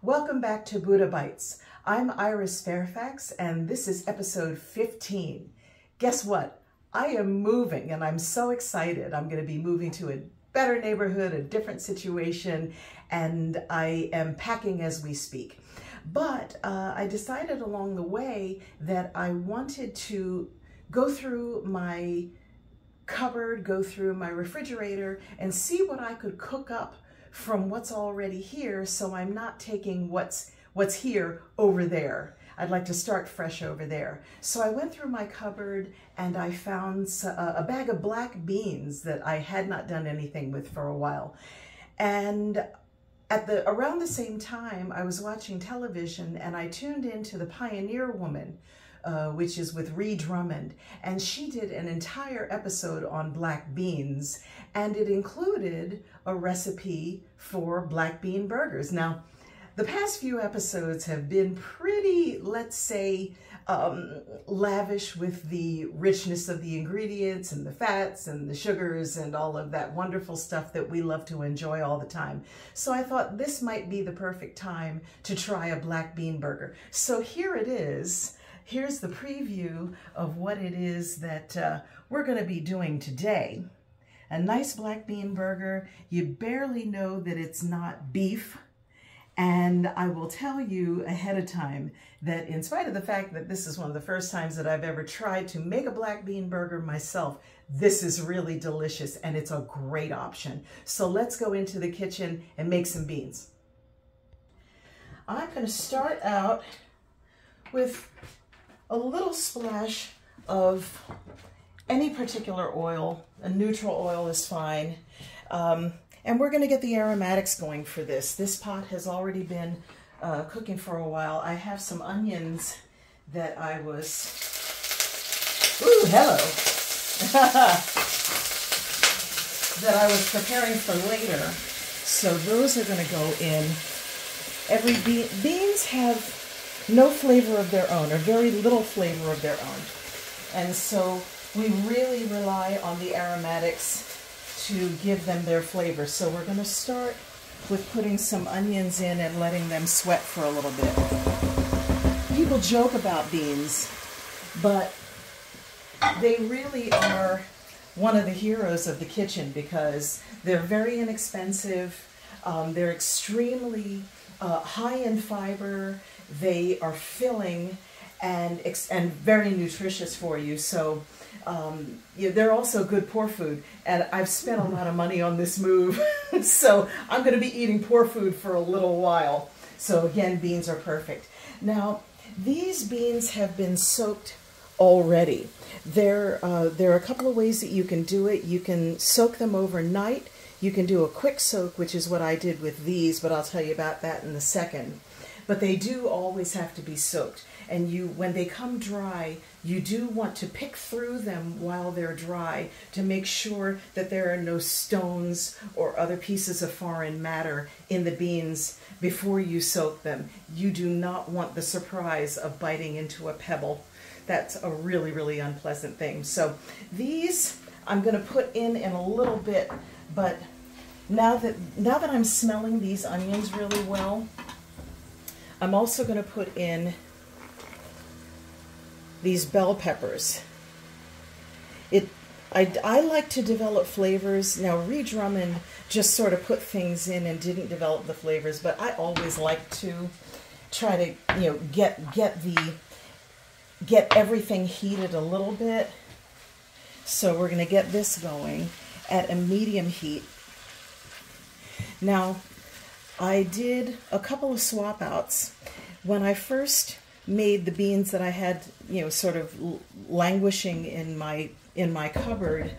Welcome back to Buddha Bites. I'm Iris Fairfax and this is episode 15. Guess what? I am moving and I'm so excited. I'm going to be moving to a better neighborhood, a different situation, and I am packing as we speak. But I decided along the way that I wanted to go through my cupboard, go through my refrigerator, and see what I could cook up from what's already here, so I'm not taking what's here over there. I'd like to start fresh over there. So I went through my cupboard and I found a bag of black beans that I had not done anything with for a while. And around the same time, I was watching television and I tuned into The Pioneer Woman, which is with Ree Drummond, and she did an entire episode on black beans, and it included a recipe for black bean burgers. Now, the past few episodes have been pretty, let's say, lavish with the richness of the ingredients and the fats and the sugars and all of that wonderful stuff that we love to enjoy all the time. So I thought this might be the perfect time to try a black bean burger. So here it is. Here's the preview of what it is that we're going to be doing today. A nice black bean burger. You barely know that it's not beef. And I will tell you ahead of time that in spite of the fact that this is one of the first times that I've ever tried to make a black bean burger myself, this is really delicious and it's a great option. So let's go into the kitchen and make some beans. I'm going to start out with a little splash of any particular oil. A neutral oil is fine. And we're going to get the aromatics going for this. This pot has already been cooking for a while. I have some onions that I was... Ooh, hello! that I was preparing for later. So those are going to go in. Beans have no flavor of their own, or very little flavor of their own. And so we really rely on the aromatics to give them their flavor. So we're going to start with putting some onions in and letting them sweat for a little bit. People joke about beans, but they really are one of the heroes of the kitchen because they're very inexpensive. They're extremely high in fiber. They are filling and very nutritious for you. So they're also good poor food. And I've spent a lot of money on this move. So I'm going to be eating poor food for a little while. So again, beans are perfect. Now, these beans have been soaked already. There are a couple of ways that you can do it. You can soak them overnight. You can do a quick soak, which is what I did with these, but I'll tell you about that in a second. But they do always have to be soaked. And when they come dry, you do want to pick through them while they're dry to make sure that there are no stones or other pieces of foreign matter in the beans before you soak them. You do not want the surprise of biting into a pebble. That's a really, really unpleasant thing. So these I'm going to put in a little bit, but now that I'm smelling these onions really well, I'm also going to put in these bell peppers. I like to develop flavors. Now, Ree Drummond just sort of put things in and didn't develop the flavors, but I always like to try to, get everything heated a little bit. So we're going to get this going at a medium heat. Now, I did a couple of swap outs. When I first made the beans that I had, sort of languishing in my cupboard,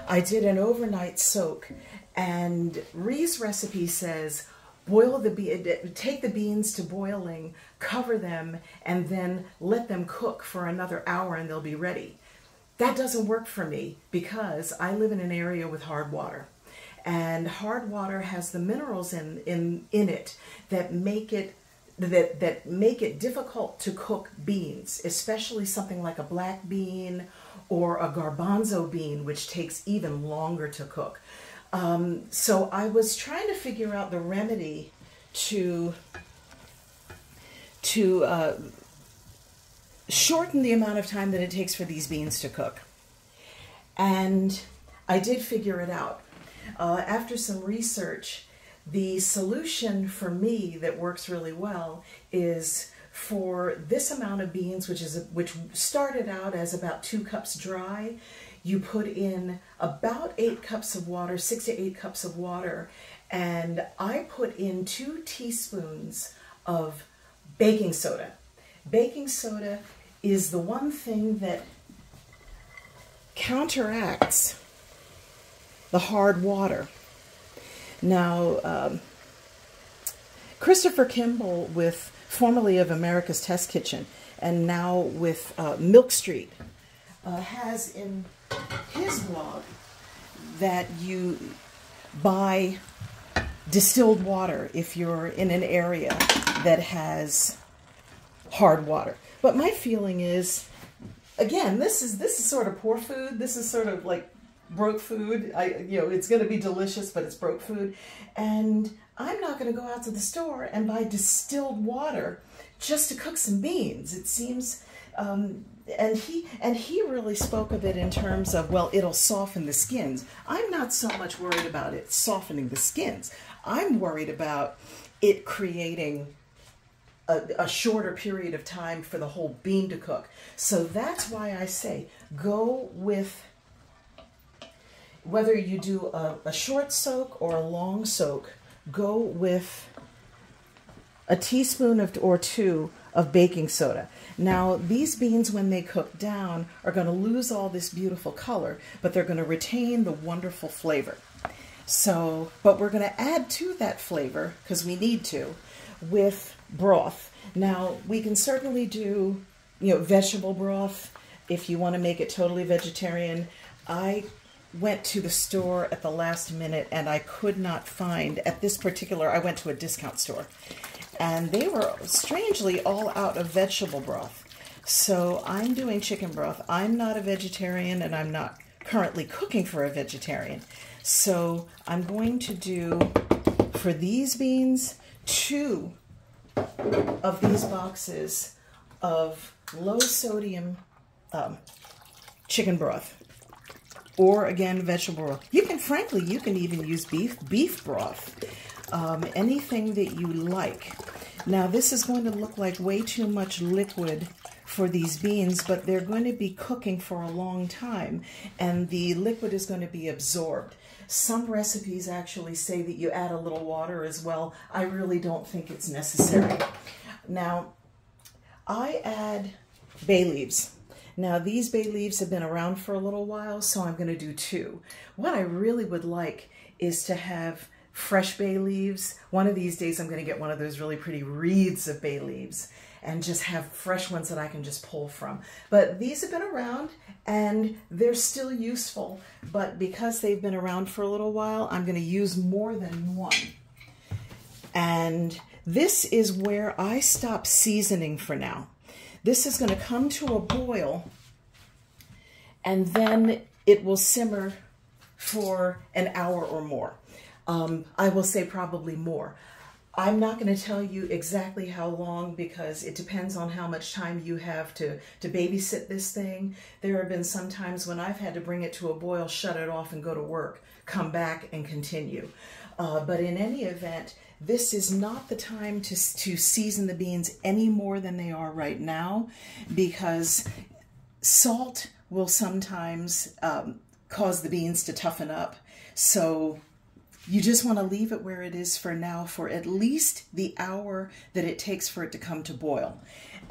I did an overnight soak. And Ree's recipe says, take the beans to boiling, cover them, and then let them cook for another hour and they'll be ready. That doesn't work for me because I live in an area with hard water. And hard water has the minerals in it that make it difficult to cook beans, especially something like a black bean or a garbanzo bean, which takes even longer to cook. So I was trying to figure out the remedy to shorten the amount of time that it takes for these beans to cook. And I did figure it out. After some research, the solution for me that works really well is for this amount of beans, which started out as about 2 cups dry, you put in about 8 cups of water, 6 to 8 cups of water, and I put in 2 teaspoons of baking soda. Baking soda is the one thing that counteracts the hard water. Now, Christopher Kimball, formerly of America's Test Kitchen and now with Milk Street, has in his blog that you buy distilled water if you're in an area that has hard water. But my feeling is, again, this is sort of poor food. This is sort of like broke food. It's going to be delicious, but it's broke food. And I'm not going to go out to the store and buy distilled water just to cook some beans. It seems, and he really spoke of it in terms of, well, it'll soften the skins. I'm not so much worried about it softening the skins. I'm worried about it creating a shorter period of time for the whole bean to cook. So that's why I say go with, whether you do a short soak or a long soak, go with a teaspoon or 2 of baking soda. Now, these beans, when they cook down, are going to lose all this beautiful color, but they're going to retain the wonderful flavor. So, but we're going to add to that flavor, because we need to, with broth. Now, we can certainly do, vegetable broth if you want to make it totally vegetarian. I went to the store at the last minute and I could not find, I went to a discount store, and they were strangely all out of vegetable broth. So I'm doing chicken broth. I'm not a vegetarian and I'm not currently cooking for a vegetarian. So I'm going to do, for these beans, 2 of these boxes of low sodium chicken broth, or again, vegetable broth. You can even use beef broth, anything that you like. Now, this is going to look like way too much liquid for these beans, but they're going to be cooking for a long time, and the liquid is going to be absorbed. Some recipes actually say that you add a little water as well. I really don't think it's necessary. Now, I add bay leaves. Now, these bay leaves have been around for a little while, so I'm going to do 2. What I really would like is to have fresh bay leaves. One of these days, I'm going to get one of those really pretty wreaths of bay leaves and just have fresh ones that I can just pull from. But these have been around and they're still useful. But because they've been around for a little while, I'm going to use more than 1. And this is where I stop seasoning for now. This is going to come to a boil, and then it will simmer for an hour or more. I will say probably more. I'm not going to tell you exactly how long, because it depends on how much time you have to babysit this thing. There have been some times when I've had to bring it to a boil, shut it off, and go to work, come back and continue. But in any event, this is not the time to season the beans any more than they are right now, because salt will sometimes cause the beans to toughen up. So you just want to leave it where it is for now for at least the hour that it takes for it to come to boil.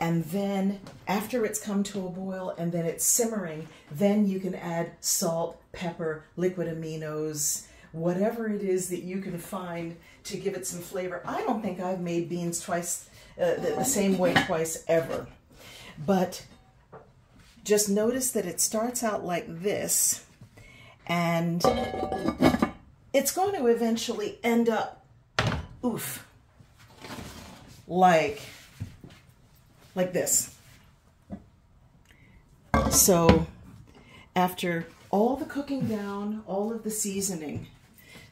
And then after it's come to a boil and then it's simmering, then you can add salt, pepper, liquid aminos, whatever it is that you can find to give it some flavor. I don't think I've made beans twice, the same way twice ever. But just notice that it starts out like this, and it's going to eventually end up, like this. So after all the cooking down, all of the seasoning,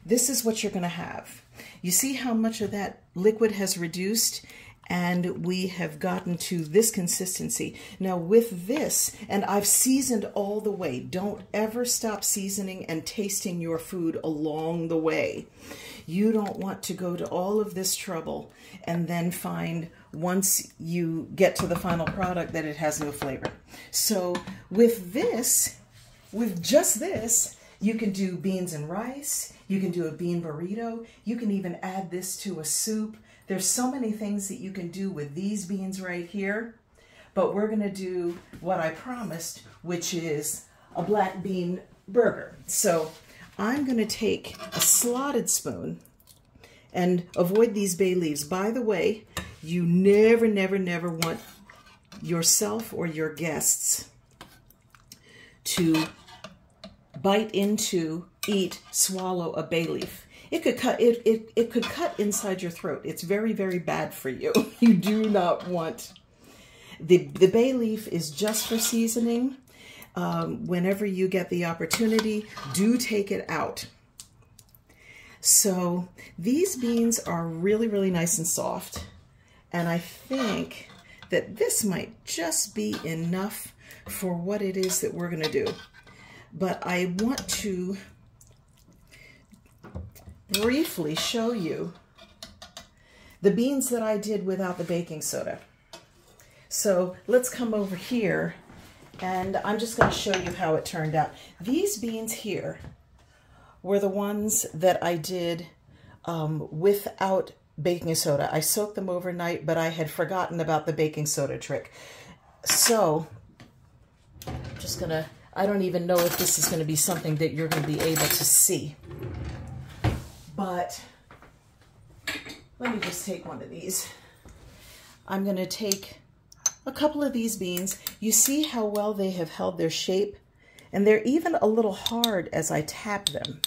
this is what you're going to have. You see how much of that liquid has reduced, And we have gotten to this consistency. Now with this, and I've seasoned all the way. Don't ever stop seasoning and tasting your food along the way. You don't want to go to all of this trouble and then find once you get to the final product that it has no flavor. So with this, with just this, you can do beans and rice, you can do a bean burrito, you can even add this to a soup. There's so many things that you can do with these beans right here, but we're gonna do what I promised, which is a black bean burger. So I'm gonna take a slotted spoon and avoid these bay leaves. By the way, you never, never, never want yourself or your guests to bite into, eat, swallow a bay leaf. It could cut it could cut inside your throat. It's very, very bad for you. You do not want the bay leaf is just for seasoning. Whenever you get the opportunity, do take it out. So these beans are really, really nice and soft. And I think that this might just be enough for what it is that we're gonna do. But I want to briefly show you the beans that I did without the baking soda. So let's come over here and I'm just going to show you how it turned out. These beans here were the ones that I did without baking soda. I soaked them overnight, but I had forgotten about the baking soda trick. So I'm just gonna, I don't even know if this is going to be something that you're going to be able to see. But let me just take one of these. I'm going to take a couple of these beans. You see how well they have held their shape? And they're even a little hard as I tap them.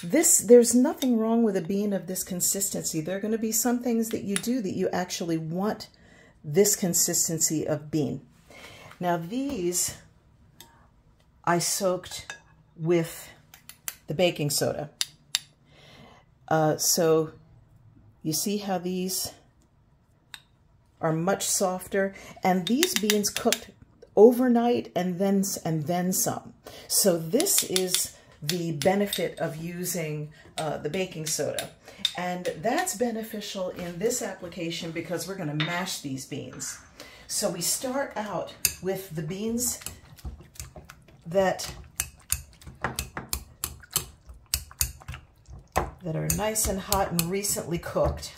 There's nothing wrong with a bean of this consistency. There are going to be some things that you do that you actually want this consistency of bean. Now these I soaked with the baking soda. So you see how these are much softer, and these beans cooked overnight and then some. So this is the benefit of using the baking soda. And that's beneficial in this application because we're going to mash these beans. So we start out with the beans that are nice and hot and recently cooked.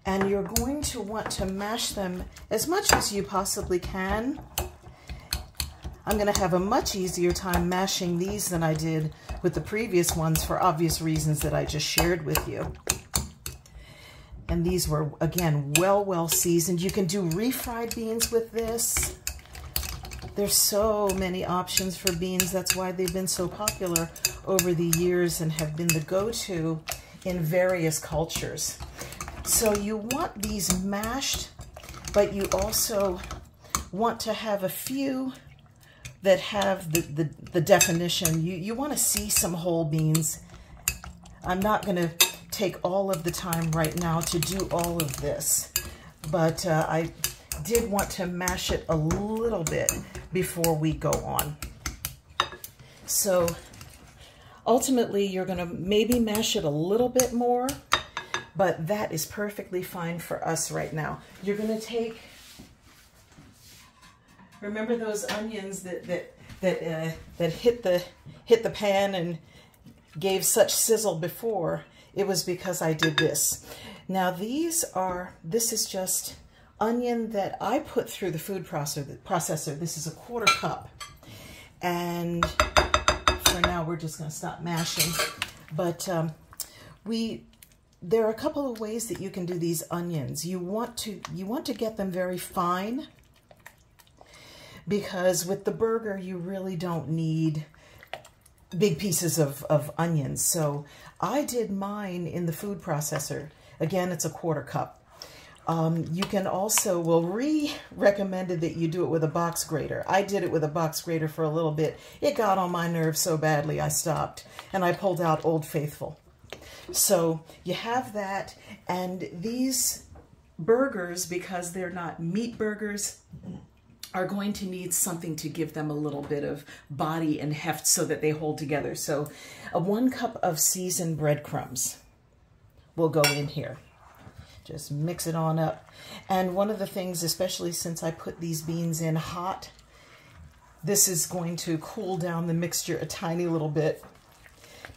And you're going to want to mash them as much as you possibly can. I'm going to have a much easier time mashing these than I did with the previous ones for obvious reasons that I just shared with you. And these were, again, well seasoned. You can do refried beans with this. There's so many options for beans. That's why they've been so popular over the years and have been the go-to in various cultures. So you want these mashed, but you also want to have a few that have the definition. You want to see some whole beans. I'm not going to take all of the time right now to do all of this, but I did want to mash it a little bit before we go on. So ultimately you're going to maybe mash it a little bit more, but that is perfectly fine for us right now. You're going to take, remember those onions that hit the pan and gave such sizzle before? It was because I did this. Now this is just onion that I put through the food processor. This is a 1/4 cup. And for now we're just going to stop mashing. But there are a couple of ways that you can do these onions. You want to get them very fine, because with the burger you really don't need big pieces of onions. So I did mine in the food processor. Again, it's a 1/4 cup. You can also, recommended that you do it with a box grater. I did it with a box grater for a little bit. It got on my nerves so badly I stopped, and I pulled out Old Faithful. So you have that, and these burgers, because they're not meat burgers, are going to need something to give them a little bit of body and heft so that they hold together. So 1 cup of seasoned breadcrumbs will go in here. Just mix it on up. And one of the things, especially since I put these beans in hot, this is going to cool down the mixture a tiny little bit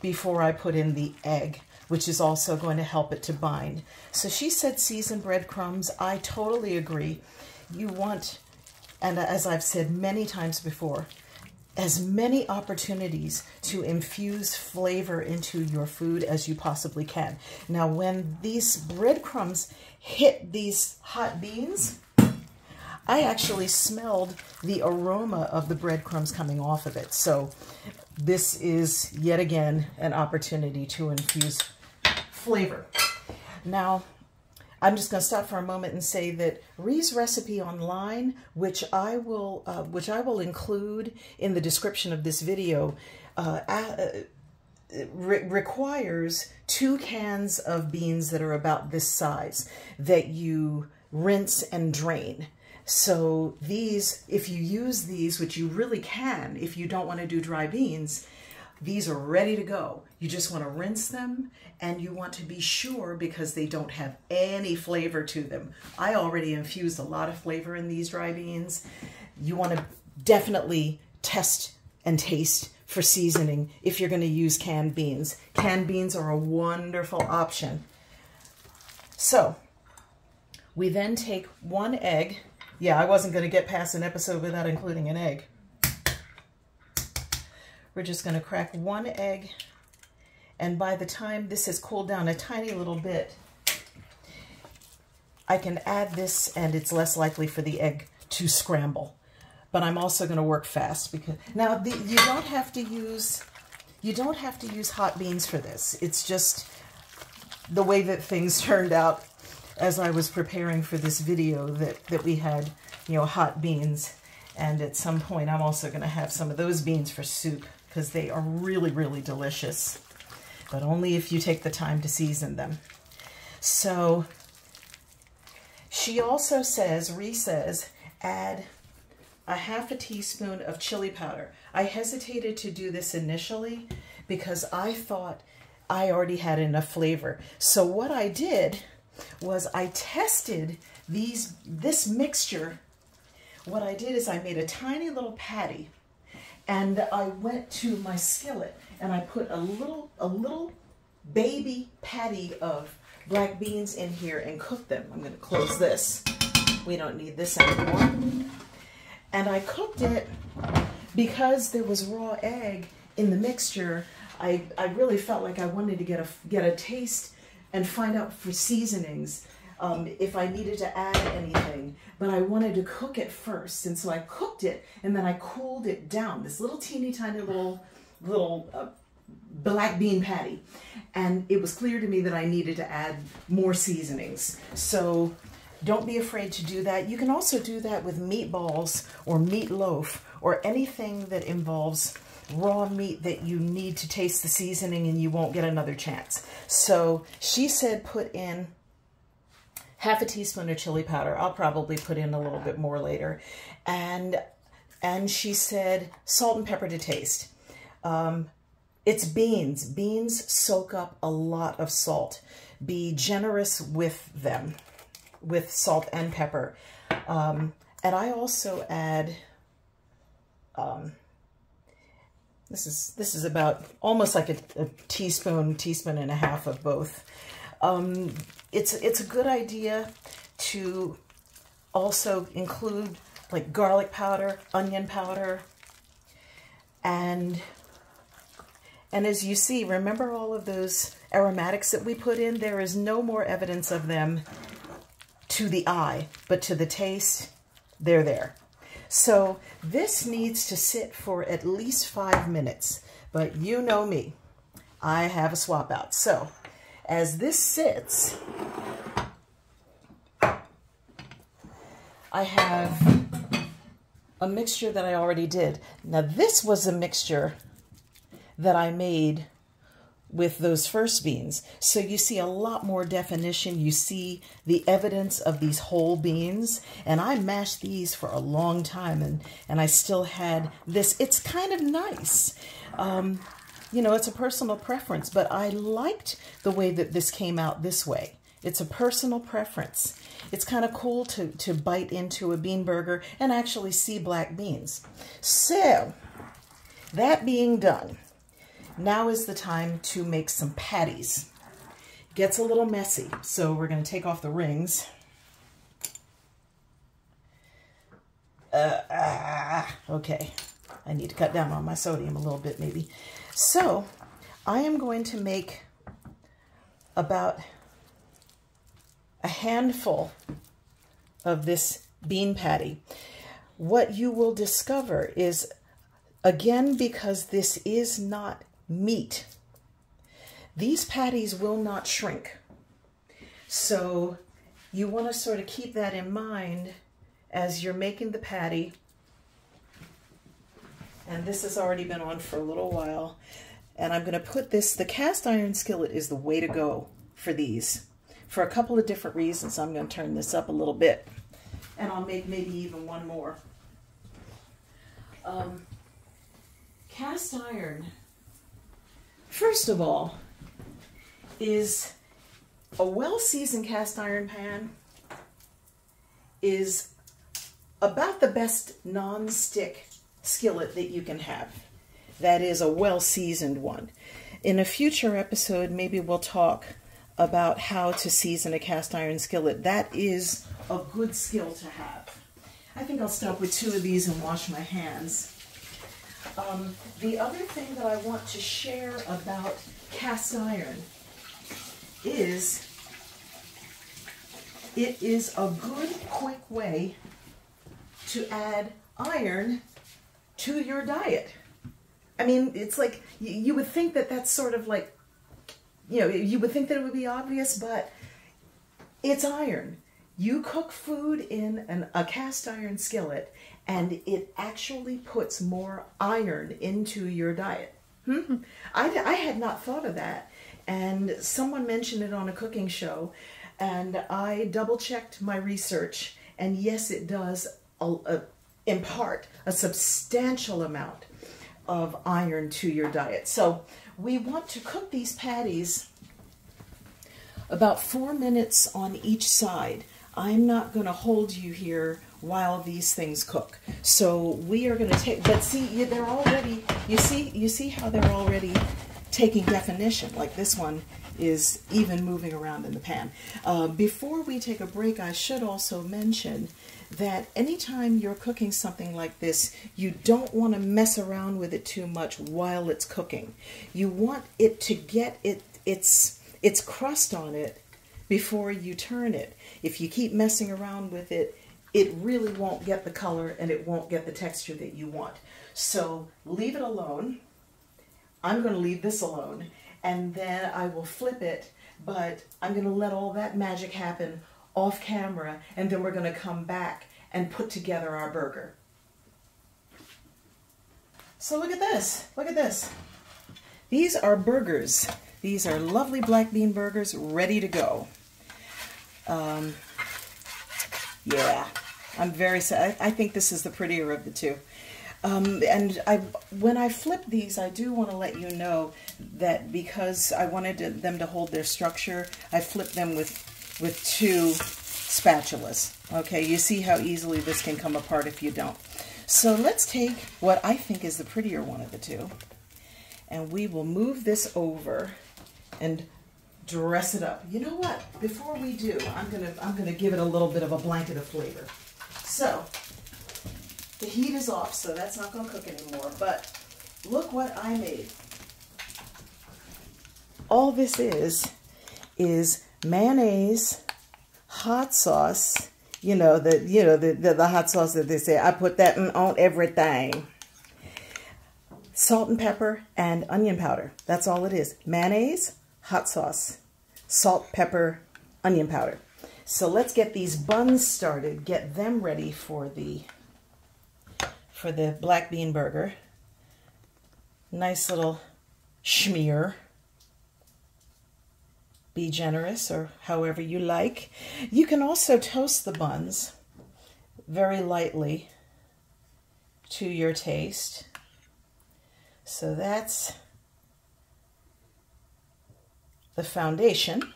before I put in the egg, which is also going to help it to bind. So she said seasoned breadcrumbs. I totally agree. You want, and as I've said many times before, as many opportunities to infuse flavor into your food as you possibly can. Now, when these breadcrumbs hit these hot beans, I actually smelled the aroma of the breadcrumbs coming off of it. So this is yet again an opportunity to infuse flavor. Now, I'm just going to stop for a moment and say that Ree's recipe online, which I will include in the description of this video, requires 2 cans of beans that are about this size that you rinse and drain. So these, if you use these, which you really can if you don't want to do dry beans, these are ready to go. You just want to rinse them, and you want to be sure because they don't have any flavor to them. I already infused a lot of flavor in these dry beans. You want to definitely test and taste for seasoning if you're going to use canned beans. Canned beans are a wonderful option. So we then take 1 egg. Yeah, I wasn't going to get past an episode without including an egg. We're just going to crack 1 egg, and by the time this has cooled down a tiny little bit, I can add this, and it's less likely for the egg to scramble. But I'm also going to work fast because now you don't have to use hot beans for this. It's just the way that things turned out as I was preparing for this video that we had, hot beans, and at some point I'm also going to have some of those beans for soup, because they are really, really delicious, but only if you take the time to season them. So she also says, Ree says, add a ½ teaspoon of chili powder. I hesitated to do this initially because I thought I already had enough flavor. So what I did was I tested this mixture. What I did is I made a tiny little patty, and I went to my skillet and I put a little baby patty of black beans in here and cooked them. I'm going to close this. We don't need this anymore. And I cooked it because there was raw egg in the mixture. I really felt like I wanted to get a taste and find out for seasonings if I needed to add anything, but I wanted to cook it first, and so I cooked it and then I cooled it down. This little teeny tiny little black bean patty, and it was clear to me that I needed to add more seasonings. So don't be afraid to do that. You can also do that with meatballs or meatloaf or anything that involves raw meat that you need to taste the seasoning and you won't get another chance. So she said put in ½ teaspoon of chili powder. I'll probably put in a little bit more later. And she said salt and pepper to taste. It's beans. Beans soak up a lot of salt. Be generous with them, with salt and pepper. And I also add, this is about almost like a teaspoon and a half of both. It's a good idea to also include like garlic powder, onion powder, and as you see, remember all of those aromatics that we put in? There is no more evidence of them to the eye, but to the taste, they're there. So this needs to sit for at least 5 minutes, but you know me, I have a swap out. So as this sits, I have a mixture that I already did. Now this was a mixture that I made with those first beans. So you see a lot more definition. You see the evidence of these whole beans. And I mashed these for a long time, and I still had this. It's kind of nice. You know, it's a personal preference, but I liked the way that this came out this way. It's a personal preference. It's kind of cool to bite into a bean burger and actually see black beans. So, that being done, now is the time to make some patties. Gets a little messy, so we're going to take off the rings. Okay, I need to cut down on my sodium a little bit maybe. So, I am going to make about a handful of this bean patty. What you will discover is, again, because this is not meat, these patties will not shrink. So you want to sort of keep that in mind as you're making the patty. And this has already been on for a little while. And I'm going to put this, the cast iron skillet is the way to go for these. For a couple of different reasons. I'm going to turn this up a little bit. And I'll make maybe even one more. Cast iron, first of all, is a well-seasoned cast iron pan is about the best non-stick skillet that you can have. That is a well-seasoned one. In a future episode, maybe we'll talk about how to season a cast iron skillet. That is a good skill to have. I think I'll stop with 2 of these and wash my hands. The other thing that I want to share about cast iron is it is a good, quick way to add iron to your diet. I mean, it's like, you would think that that's sort of like, you know, you would think that it would be obvious, but it's iron. You cook food in a cast iron skillet, and it actually puts more iron into your diet. I had not thought of that, and someone mentioned it on a cooking show, and I double-checked my research, and yes, it does impart a substantial amount of iron to your diet. So we want to cook these patties about 4 minutes on each side. I'm not going to hold you here while these things cook. So we are going to take, but see, they're already, you see how they're already taking definition. Like this one is even moving around in the pan. Before we take a break, I should also mention that anytime you're cooking something like this, you don't want to mess around with it too much while it's cooking. You want it to get its crust on it before you turn it. If you keep messing around with it, it really won't get the color and it won't get the texture that you want. So leave it alone. I'm going to leave this alone, and then I will flip it, but I'm going to let all that magic happen off camera, and then we're going to come back and put together our burger. So look at this. Look at this. These are burgers. These are lovely black bean burgers ready to go. Yeah, I'm very sad. I think this is the prettier of the two. And when I flip these, I do want to let you know that because I wanted them to hold their structure, I flipped them with 2 spatulas. Okay, you see how easily this can come apart if you don't. So let's take what I think is the prettier one of the two, and we will move this over and dress it up. You know what? Before we do, I'm gonna give it a little bit of a blanket of flavor. So the heat is off, so that's not gonna cook anymore. But look what I made. All this is mayonnaise, hot sauce. You know the hot sauce that they say I put that on everything. Salt and pepper and onion powder. That's all it is. Mayonnaise, hot sauce, salt, pepper, onion powder. So let's get these buns started, get them ready for the black bean burger. Nice little schmear. Be generous or however you like. You can also toast the buns very lightly to your taste. So that's the foundation.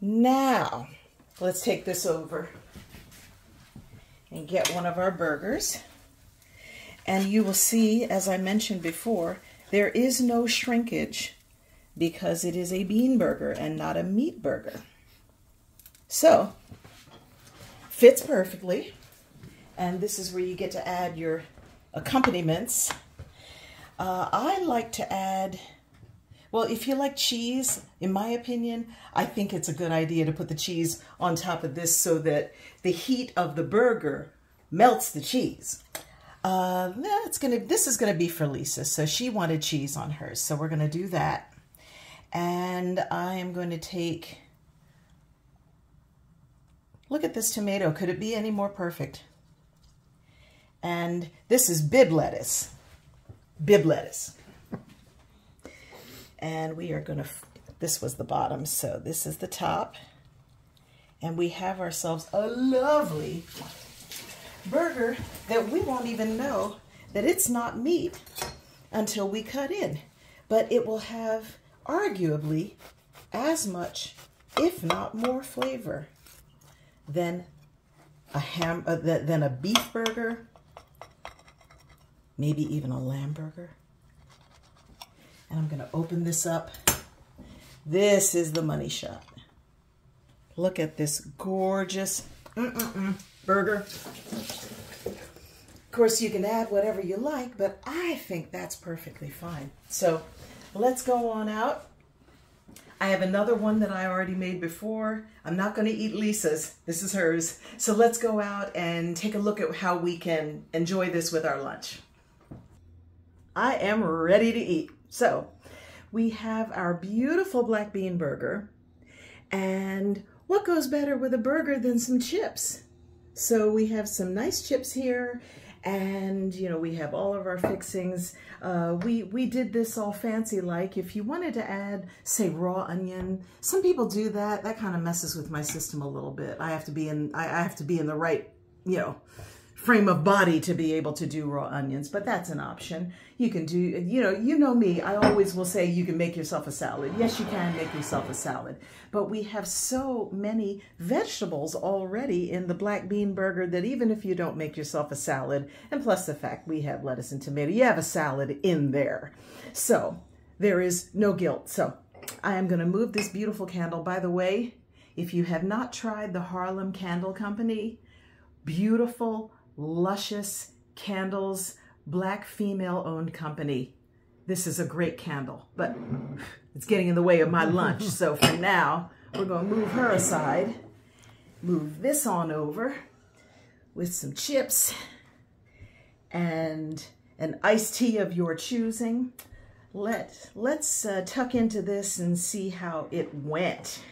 Now, let's take this over and get one of our burgers. And you will see, as I mentioned before, there is no shrinkage because it is a bean burger and not a meat burger. So, fits perfectly. And this is where you get to add your accompaniments. I like to add, well, if you like cheese, in my opinion, I think it's a good idea to put the cheese on top of this so that the heat of the burger melts the cheese. This is gonna be for Lisa, so she wanted cheese on hers, so we're gonna do that. And I am going to take, look at this tomato. Could it be any more perfect? And this is Bibb lettuce. Bibb lettuce. And we are going to, this was the bottom, so this is the top. And we have ourselves a lovely burger that we won't even know that it's not meat until we cut in. But it will have arguably as much, if not more, flavor than a beef burger, maybe even a lamb burger. And I'm going to open this up. This is the money shot. Look at this gorgeous burger. Of course, you can add whatever you like, but I think that's perfectly fine. So let's go on out. I have another one that I already made before. I'm not going to eat Lisa's. This is hers. So let's go out and take a look at how we can enjoy this with our lunch. I am ready to eat. So we have our beautiful black bean burger. And what goes better with a burger than some chips? So we have some nice chips here. And, you know, we have all of our fixings. We did this all fancy like. If you wanted to add, say, raw onion, some people do that. That kind of messes with my system a little bit. I have to be in the right, you know, frame of body to be able to do raw onions, but that's an option. You can do, you know me, I always will say you can make yourself a salad. Yes, you can make yourself a salad, but we have so many vegetables already in the black bean burger that even if you don't make yourself a salad, and plus the fact we have lettuce and tomato, you have a salad in there. So there is no guilt. So I am going to move this beautiful candle. By the way, if you have not tried the Harlem Candle Company, beautiful, luscious candles, black female-owned company. This is a great candle, but it's getting in the way of my lunch. So for now, we're going to move her aside, move this on over with some chips and an iced tea of your choosing. Let's tuck into this and see how it went.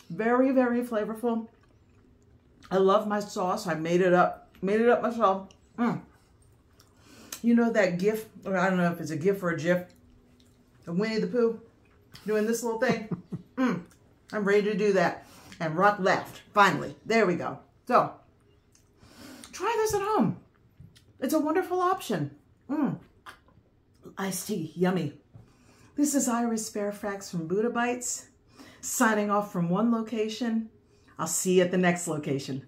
Very, very flavorful. I love my sauce. I made it up myself. You know that gif, or I don't know if it's a gif or a gif, of Winnie the Pooh doing this little thing? I'm ready to do that. And rock left, finally. There we go. So, try this at home. It's a wonderful option. Iced tea, yummy. This is Iris Fairfax from Buddha Bites, signing off from one location. I'll see you at the next location.